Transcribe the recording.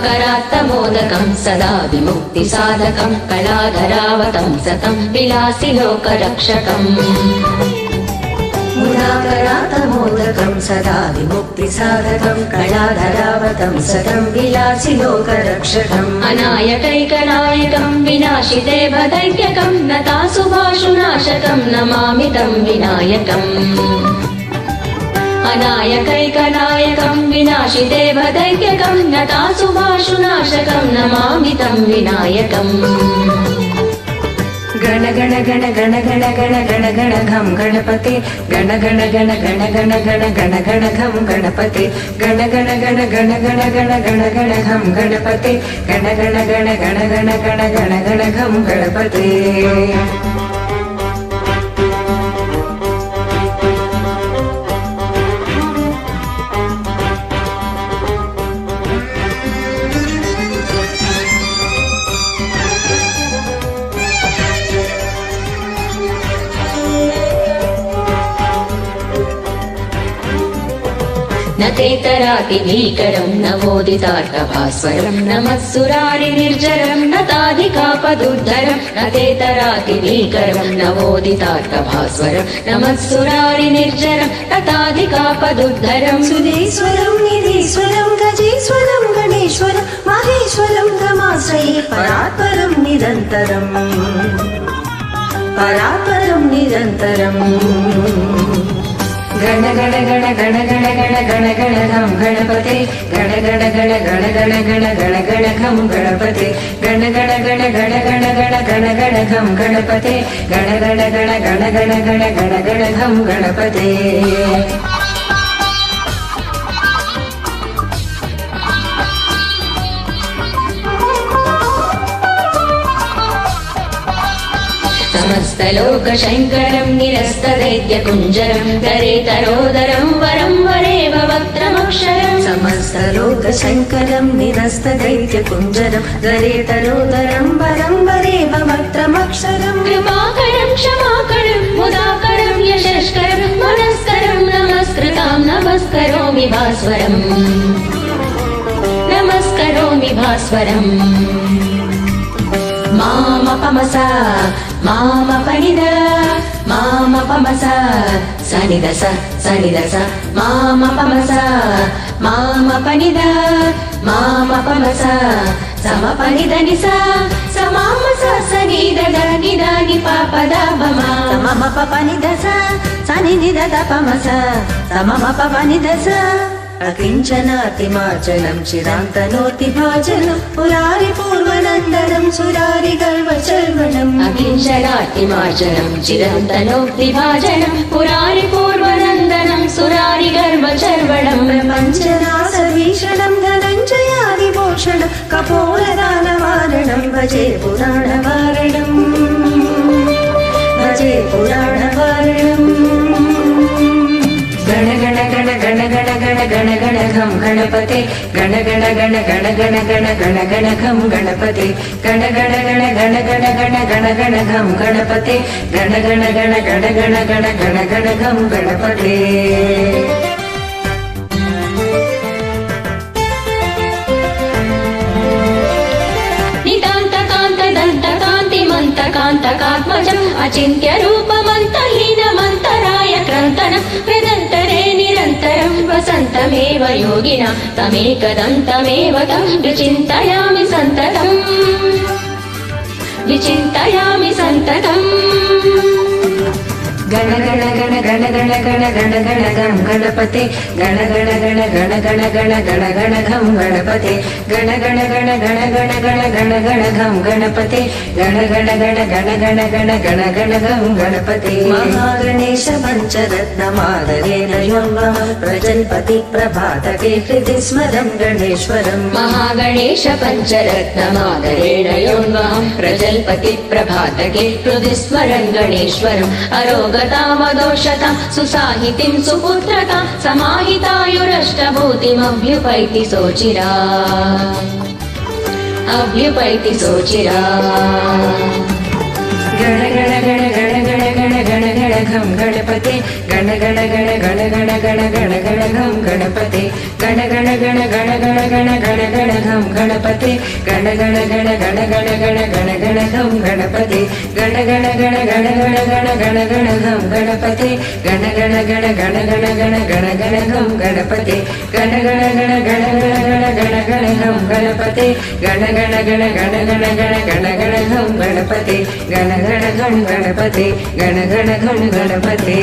करात्तमोदकं सदा विमुक्तिसाधकं कलाधरावतं सतं विलासि लोकरक्षकम् मुदाकरात्तमोदकं सदा विमुक्तिसाधकं कलाधरावतं सतं विलासि लोकरक्षकम् अनायकैकनायकं विनाशिते भदैक्यकं नतासुभाषुनाशकं नमामि तं विनायकम् अनायकैकनायकं विनाशिते भदैक्यकं नतासुभाषुनाशकं नमामि तं विनायकम् गण गण गण गण गण गण गण गण घं गणपते गण गण गण गण गण गण गण गण घं गणपते गण गण गण गण गण गण गण गण घं गणपते गण गण गण गण गण गण गण गण घं गणपते न तेतरातिभीकरं नवोदितार्कभास्वरं नमस्सुरारिनिर्जरं नताधिकापदुद्धरं न तेतरातिभीकरं नवोदितार्कभास्वरं नमस्सुरारिनिर्जरं नताधिकापदुद्धरं सुधीश्वरं निधीश्वरं गजेश्वरं गणेश्वरं माहेश्वरं गमाश्रये परात्परं निरन्तरम् परात्परं निरन्तरम् गण गण गण गण गण गण गण गण घं गणपते गण गण गण गण गण गण गण गण घं गणपते गण गण गण गण गण गण गण गण घं गणपते गण गण गण गण गण गण गण गण घं गणपते समस्तलोकशङ्करं निरस्तदैत्यकुञ्जरं दरेतरोदरं वरं वरेव वक्त्रमक्षरं समस्तलोकशङ्करं निरस्तदैत्यकुञ्जरं दरेतरोदरं वरं वरेव वक्त्रमक्षरं कृपाकरं क्षमाकरं मुदाकरं यशस्करं मनस्करं नमस्कृतां नमस्करोमि भास्वरम् नमस्करोमि भास्वरम् मामपमसा मामपनिद मामपमसा सनिदस सनिदस मामपमसा मामपनिद मामपमसा समपनिदनिसा समामसा सनिदद निदानि पापदा बमा सममपनिदस सनिनिदद पमसा सममपनिदस अकिञ्चनातिमाचलं चिरान्तनोतिभाजनं पुरारिपूर्वनन्दनं सुरारिगर्वचर्वणम् अकिञ्चनातिमाचलं चिरन्तनोक्तिभाजनं पुरारिपूर्वनन्दनं सुरारिगर्वचर्वणं प्रपञ्चनासभीषणं धनञ्जयादिभूषणं कपोलदानवारणं भजे पुराणवारणम् भजे पुराणवारणम् गण गण गण गण गण गण गण गण घं गणपते गण गण गण गण गण गण गण गण घं गणपते गण गण गण गण गण गण गण गण घं गणपते गण गण गण गण गण गण गण गण घं गणपते नितान्तकान्तदन्तकान्तिमन्तकान्तकात्मजम् अचिन्त्यरूपमन्तहीनमन्तराय क्रन्तनं हृदन्तरे निरन्तरं वसन्तमेव योगिना तमेकदन्तमेव तं विचिन्तयामि सन्ततम् विचिन्तयामि सन्ततम् गण गण गण गण गण गण गण गण घं गणपते गण गण गण गण गण गण गण गण घं गणपते गण गण गण गण गण गण गण गण घं गणपते गण गण गण गण गण गण गण गण घं गणपते महागणेश पञ्चरत्नमादरेण योऽङ्गं प्रजल्पति प्रभातके हृदि स्मरं गणेश्वरम् महागणेश पञ्चरत्नमादरेण योऽङ्गं प्रजल्पति प्रभातके हृदि स्मरं गणेश्वरम् अरोगतामधु सर्वदोषतां सुसाहितीं सुपुत्रतां समाहितायुरष्टभूतिमभ्युपैति सोचिरा अभ्युपैति सोचिरा गण गण गण गण गण गण गण गण घम गणपते गण गण गण गण गण गण गण गण घम गणपते गण गण गण गण गण गण गण गण घम गणपते गण गण गण गण गण गण गण गण घम गणपते गण गण गण गण गण गण गण गण घम गणपते गण गण गण गण गण गण गण गण घम गणपते गण गण गण गण गण गण गण गण घम गणपते गण गण गण गण गण गण गण गण घम गणपते गण गण गण गणपते गण गण गण गणपते।